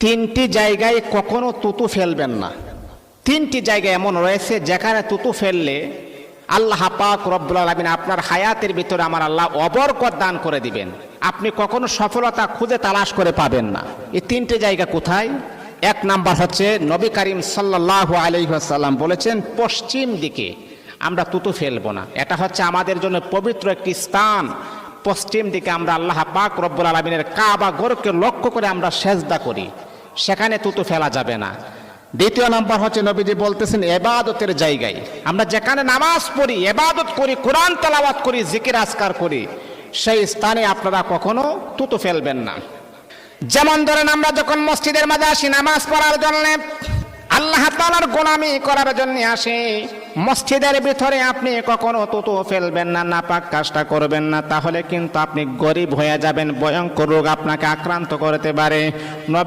তিনটি জায়গায় কখনো তুতু ফেলবেন না। তিনটি জায়গা এমন রয়েছে যেখানে তুতু ফেললে আল্লাহ পাক রব্বুল আলামিন আপনার হায়াতের ভিতরে আমার আল্লাহ অবরকত দান করে দিবেন, আপনি কখনো সফলতা খুঁজে তালাশ করে পাবেন না। এই তিনটি জায়গা কোথায়? এক নাম্বার হচ্ছে নবী করিম সাল্লাল্লাহু আলাইহি ওয়াসাল্লাম বলেছেন পশ্চিম দিকে আমরা তুতু ফেলবো না। এটা হচ্ছে আমাদের জন্য পবিত্র একটি স্থান। পশ্চিম দিকে আমরা আল্লাহ পাক রব্বুল আলামিনের কাবা ঘরকে লক্ষ্য করে আমরা সেজদা করি, সেখানে তুতু ফেলা যাবে না। দ্বিতীয় নাম্বার হচ্ছে নবীজি বলতেছেন ইবাদতের জায়গায় আমরা যেখানে নামাজ পড়ি, ইবাদত করি, কোরআন তেলাওয়াত করি, জিকির আজকার করি, সেই স্থানে আপনারা কখনো তুতু ফেলবেন না। যেমন ধরেন আমরা যখন মসজিদের মাঝে আসি নামাজ পড়ার জন্য, আল্লাহ তাআলার গোলামি করার জন্য আসি, মসজিদের ভিতরে আপনি কখনো তুতু ফেলবেন না, নাপাক কাজটা করবেন না, তাহলে কিন্তু আপনি গরিব হয়ে যাবেন, ভয়ঙ্কর রোগ আপনাকে আক্রান্ত করতে পারে।